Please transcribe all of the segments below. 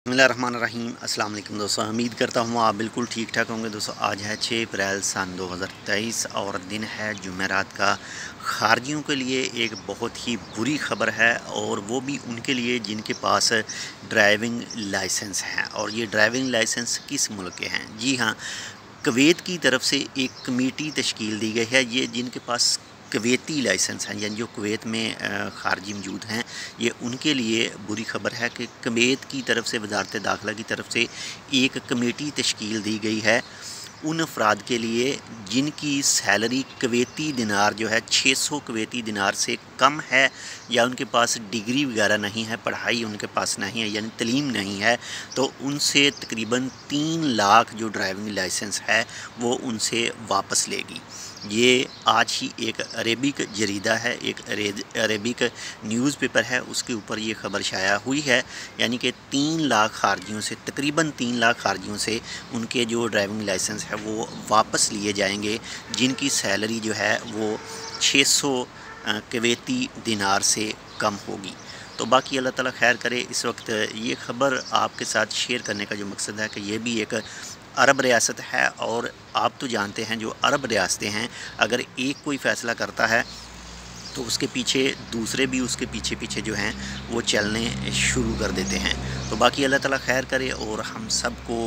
बिस्मिल्लाहिर्रहमानिर्रहीम। अस्सलाम वालेकुम दोस्तों, उम्मीद करता हूँ आप बिल्कुल ठीक ठाक होंगे। दोस्तों आज है 6 अप्रैल सन 2023 और दिन है जुमेरात का। खारजियों के लिए एक बहुत ही बुरी खबर है और वो भी उनके लिए जिनके पास ड्राइविंग लाइसेंस हैं। और ये ड्राइविंग लाइसेंस किस मुल्क के हैं? जी हाँ, कुवैत की तरफ से एक कमेटी तश्कील दी गई है। ये जिनके पास कुवैती लाइसेंस हैं यानी जो कुवैत में खारजी मौजूद हैं, ये उनके लिए बुरी खबर है कि कुवैत की तरफ से वजारत दाखिला की तरफ से एक कमेटी तश्कील दी गई है उन अफराद के लिए जिनकी सैलरी कुवैती दिनार जो है 600 कुवैती दिनार से कम है, या उनके पास डिग्री वगैरह नहीं है, पढ़ाई उनके पास नहीं है यानी तलीम नहीं है। तो उनसे तकरीबन 3 लाख जो ड्राइविंग लाइसेंस है वो उनसे वापस लेगी। ये आज ही एक अरेबिक जरीदा है, एक अरेबिक न्यूज़पेपर है, उसके ऊपर ये ख़बर शाया हुई है। यानी कि 3 लाख खारजियों से, तकरीबन 3 लाख खारजियों से उनके जो ड्राइविंग लाइसेंस है वो वापस लिए जाएंगे जिनकी सैलरी जो है वो 600 कुवैती दिनार से कम होगी। तो बाकी अल्लाह ताला खैर करे। इस वक्त ये ख़बर आपके साथ शेयर करने का जो मकसद है कि ये भी एक अरब रियासत है और आप तो जानते हैं जो अरब रियासतें हैं, अगर एक कोई फ़ैसला करता है तो उसके पीछे दूसरे भी उसके पीछे पीछे जो हैं वो चलने शुरू कर देते हैं। तो बाकी अल्लाह ताला खैर करे। और हम सबको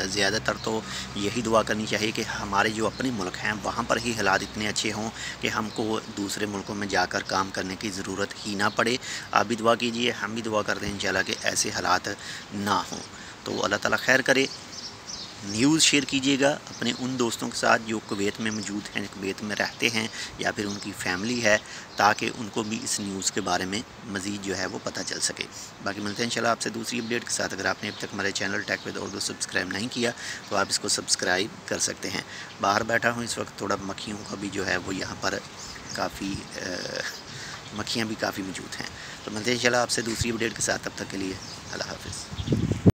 ज़्यादातर तो यही दुआ करनी चाहिए कि हमारे जो अपने मुल्क हैं वहाँ पर ही हालात इतने अच्छे हों कि हमको दूसरे मुल्कों में जाकर काम करने की ज़रूरत ही ना पड़े। आप भी दुआ कीजिए, हम भी दुआ करते हैं इंशाल्लाह कि ऐसे हालात ना हों। तो अल्लाह ताला खैर करे। न्यूज़ शेयर कीजिएगा अपने उन दोस्तों के साथ जो कुवैत में मौजूद हैं, कुवैत में रहते हैं या फिर उनकी फ़ैमिली है, ताकि उनको भी इस न्यूज़ के बारे में मज़ीद जो है वो पता चल सके। बाकी मिलते हैं इंशाल्लाह आपसे दूसरी अपडेट के साथ। अगर आपने अब तक हमारे channel tech with Urdu subscribe नहीं किया तो आप इसको सब्सक्राइब कर सकते हैं। बाहर बैठा हूँ इस वक्त, थोड़ा मक्खियों का भी जो है वो यहाँ पर काफ़ी मक्खियाँ भी काफ़ी मौजूद हैं। तो मिलते हैं इंशाल्लाह आपसे दूसरी अपडेट के साथ। तब तक के लिए अल्लाह हाफ़िज़।